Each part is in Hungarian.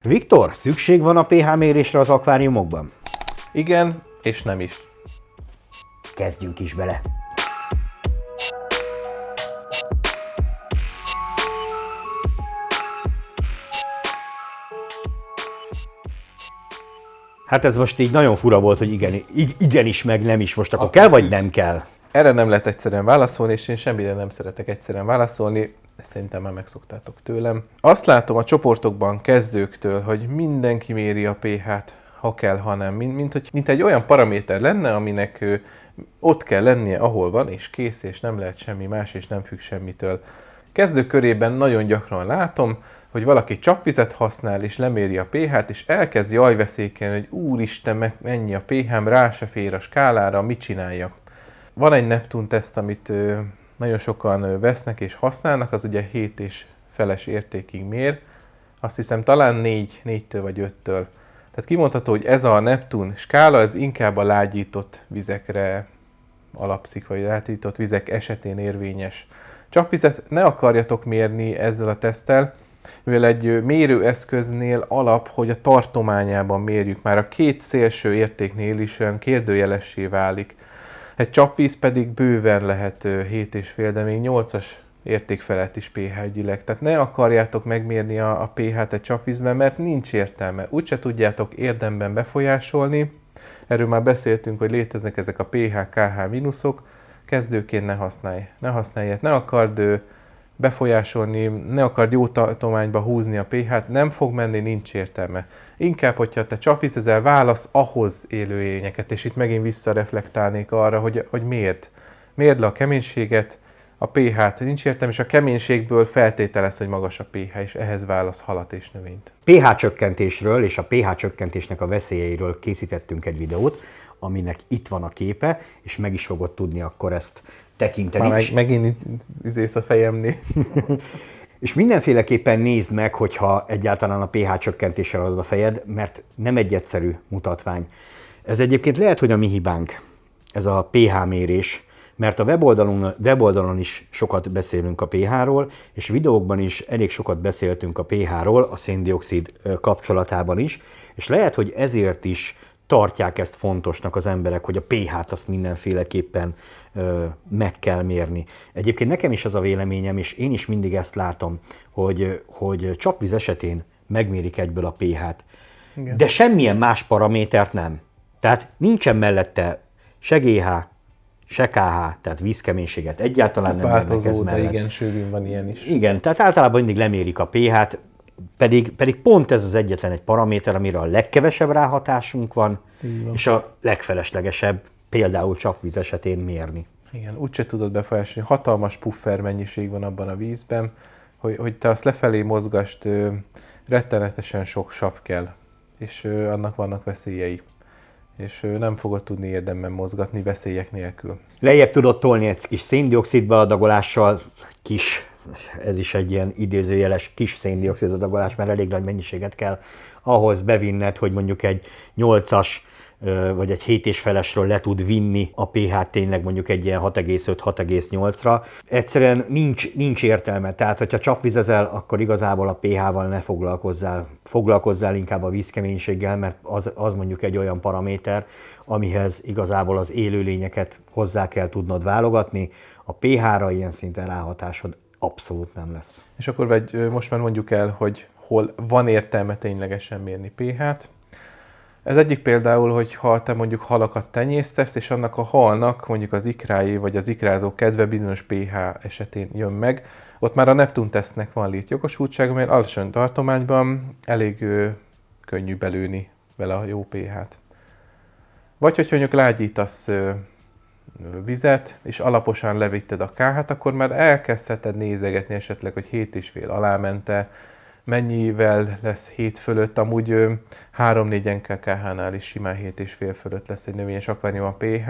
Viktor, szükség van a pH mérésre az akváriumokban? Igen, és nem is. Kezdjünk is bele! Hát ez most így nagyon fura volt, hogy igenis, meg nem is. Most akkor kell, vagy nem kell? Erre nem lehet egyszerűen válaszolni, és én semmire nem szeretek egyszerűen válaszolni. Szerintem már megszoktátok tőlem. Azt látom a csoportokban kezdőktől, hogy mindenki méri a pH-t, ha kell, ha nem. Mint egy olyan paraméter lenne, aminek ott kell lennie, ahol van, és kész, és nem lehet semmi más, és nem függ semmitől. Kezdők körében nagyon gyakran látom, hogy valaki csapvizet használ, és leméri a pH-t, és elkezd jajveszékelni, hogy úristen, mennyi a pH-m, rá se fér a skálára, mit csináljak. Van egy Neptune teszt, amit nagyon sokan vesznek és használnak, az ugye 7 és feles értékig mér. Azt hiszem talán 4-től vagy 5-től. Tehát kimondható, hogy ez a Neptune skála, ez inkább a lágyított vizekre alapszik, vagy lágyított vizek esetén érvényes. Csapvizet ne akarjatok mérni ezzel a teszttel, mivel egy mérőeszköznél alap, hogy a tartományában mérjük. Már a két szélső értéknél is olyan kérdőjelessé válik. Egy csapvíz pedig bőven lehet 7,5, de még 8-as érték felett is pH-ügyileg. Tehát ne akarjátok megmérni a pH-t egy csapvízben, mert nincs értelme. Úgyse tudjátok érdemben befolyásolni. Erről már beszéltünk, hogy léteznek ezek a pH-KH mínuszok. Kezdőként ne használj, ne akard befolyásolni, ne akard jó tartományba húzni a pH-t, nem fog menni, nincs értelme. Inkább, hogyha te csapvízezel, válasz ahhoz élőlényeket, és itt megint visszareflektálnék arra, hogy miért. Mérd le a keménységet, a pH-t, nincs értelme, és a keménységből feltételez, hogy magas a pH, és ehhez válasz halat és növényt. pH csökkentésről és a pH csökkentésnek a veszélyeiről készítettünk egy videót, aminek itt van a képe, és meg is fogod tudni akkor ezt tekinteni. Már megint izész a fejemnél. És mindenféleképpen nézd meg, hogyha egyáltalán a pH csökkentéssel adod a fejed, mert nem egy egyszerű mutatvány. Ez egyébként lehet, hogy a mi hibánk, ez a pH mérés, mert a weboldalon is sokat beszélünk a pH-ról, és videókban is elég sokat beszéltünk a pH-ról, a szén-dioxid kapcsolatában is, és lehet, hogy ezért is tartják ezt fontosnak az emberek, hogy a pH-t azt mindenféleképpen meg kell mérni. Egyébként nekem is az a véleményem, és én is mindig ezt látom, hogy csapvíz esetén megmérik egyből a pH-t, de semmilyen más paramétert nem. Tehát nincsen mellette se GH, se KH, tehát vízkeménységet egyáltalán nem mérnek ez mellett. De igen, sűrűn van ilyen is. Igen, tehát általában mindig lemérik a pH-t, pedig pont ez az egyetlen egy paraméter, amire a legkevesebb ráhatásunk van, és a legfeleslegesebb például csapvíz esetén mérni. Igen, úgyse tudod befolyásolni, hatalmas puffer mennyiség van abban a vízben, hogy te azt lefelé mozgast, rettenetesen sok sav kell, és annak vannak veszélyei. És nem fogod tudni érdemben mozgatni veszélyek nélkül. Lejjebb tudod tolni egy kis széndioxid beadagolással, ez is egy ilyen idézőjeles kis széndioxid adagolás, mert elég nagy mennyiséget kell ahhoz bevinned, hogy mondjuk egy 8-as vagy egy 7 és felesről le tud vinni a pH-t tényleg mondjuk egy ilyen 6,5-6,8-ra. Egyszerűen nincs értelme, tehát hogyha csapvizezel, akkor igazából a pH-val ne foglalkozzál inkább a vízkeménységgel, mert az mondjuk egy olyan paraméter, amihez igazából az élőlényeket hozzá kell tudnod válogatni, a pH-ra ilyen szinten ráhatásod abszolút nem lesz. És akkor most már mondjuk el, hogy hol van értelme ténylegesen mérni pH-t. Ez egyik például, hogy ha te mondjuk halakat tenyésztesz, és annak a halnak mondjuk az ikrái vagy az ikrázó kedve bizonyos pH esetén jön meg, ott már a Neptune tesztnek van létjogosultsága, mert alacsony tartományban elég könnyű belőni vele a jó pH-t. Vagy hogy mondjuk lágyítasz vizet, és alaposan levitted a KH-t, akkor már elkezdheted nézegetni esetleg, hogy 7,5 alá mente, mennyivel lesz 7 fölött, amúgy 3-4 NKKH-nál is simán 7,5 fölött lesz egy növényes akvárium a pH.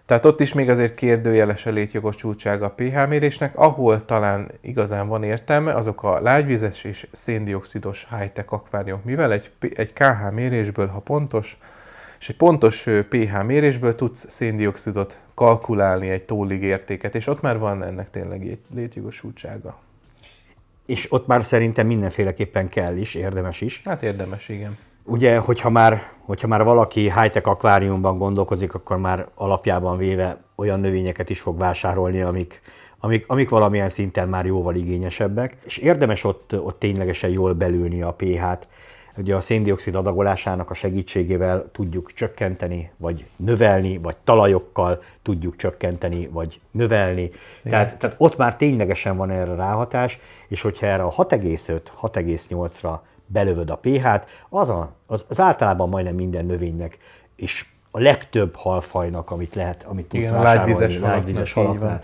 Tehát ott is még azért kérdőjeles a létjogosultsága a pH mérésnek, ahol talán igazán van értelme, azok a lágyvizes és széndioxidos high-tech akváriumok, mivel egy KH mérésből, ha pontos, és egy pontos pH mérésből tudsz széndioxidot kalkulálni, egy tollig értéket, és ott már van ennek tényleg egy létjogosultsága. és ott már szerintem mindenféleképpen kell is, érdemes is. Hát érdemes, igen. Ugye, hogyha már valaki high-tech akváriumban gondolkozik, akkor már alapjában véve olyan növényeket is fog vásárolni, amik valamilyen szinten már jóval igényesebbek, és érdemes ott ténylegesen jól belülni a pH-t. Ugye a szén-dioxid adagolásának a segítségével tudjuk csökkenteni, vagy növelni, vagy talajokkal tudjuk csökkenteni, vagy növelni. Tehát ott már ténylegesen van erre ráhatás, és hogyha erre a 6,5, 6,8-ra belövöd a pH-t, az általában majdnem minden növénynek, és a legtöbb halfajnak, amit tudsz vásárolni, lágyvizes halaknál.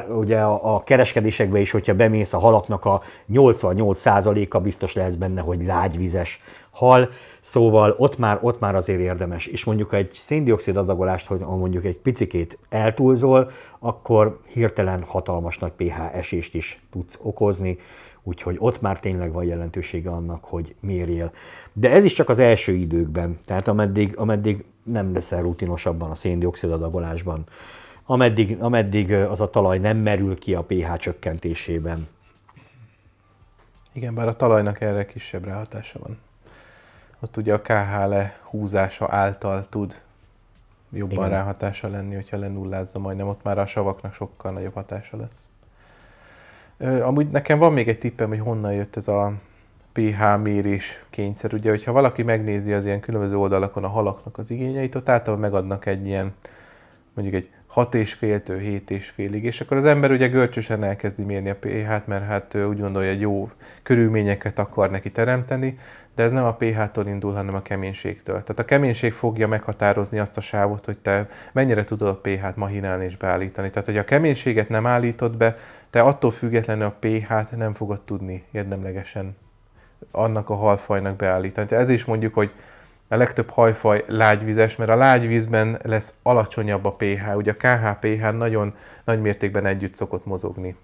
Ugye a kereskedésekben is, hogyha bemész, a halaknak a 88%-a biztos lesz benne, hogy lágyvizes hal, szóval ott már azért érdemes. És mondjuk egy szén-dioxid adagolást, hogy mondjuk egy picikét eltúlzol, akkor hirtelen hatalmas nagy pH esést is tudsz okozni, úgyhogy ott már tényleg van jelentősége annak, hogy mérjél. De ez is csak az első időkben, tehát ameddig nem leszel rutinosabban a szén-dioxid adagolásban, ameddig az a talaj nem merül ki a pH csökkentésében. Igen, bár a talajnak erre kisebb ráhatása van. Ott ugye a KH lehúzása által tud jobban ráhatása lenni, hogyha lenullázza majdnem, ott már a savaknak sokkal nagyobb hatása lesz. Amúgy nekem van még egy tippem, hogy honnan jött ez a pH mérés kényszer. Ugye, hogyha valaki megnézi az ilyen különböző oldalakon a halaknak az igényeit, ott általában megadnak egy ilyen, mondjuk egy 6,5-től 7,5-ig, és akkor az ember ugye görcsösen elkezdi mérni a pH-t, mert hát úgy gondolja, hogy jó körülményeket akar neki teremteni, de ez nem a pH-tól indul, hanem a keménységtől. Tehát a keménység fogja meghatározni azt a sávot, hogy te mennyire tudod a pH-t mahinálni és beállítani. Tehát, hogy a keménységet nem állítod be, te attól függetlenül a pH-t nem fogod tudni érdemlegesen annak a halfajnak beállítani. Tehát ez is mondjuk, hogy a legtöbb hajfaj lágyvizes, mert a lágyvízben lesz alacsonyabb a pH. Ugye a KH-pH nagyon nagy mértékben együtt szokott mozogni.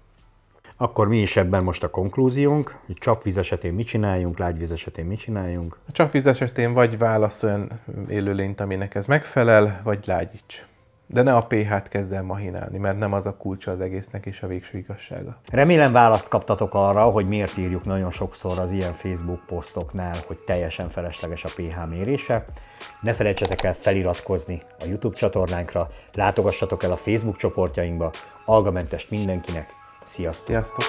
Akkor mi is ebben most a konklúziónk, hogy csapvíz esetén mit csináljunk, lágyvíz esetén mit csináljunk? A csapvíz esetén vagy válasz olyan élőlényt, aminek ez megfelel, vagy lágyíts. De ne a pH-t kezd el mahinálni, mert nem az a kulcsa az egésznek és a végső igazsága. Remélem választ kaptatok arra, hogy miért írjuk nagyon sokszor az ilyen Facebook posztoknál, hogy teljesen felesleges a pH mérése. Ne felejtsetek el feliratkozni a YouTube csatornánkra, látogassatok el a Facebook csoportjainkba. Algamentest mindenkinek! Sziasztok! Sziasztok!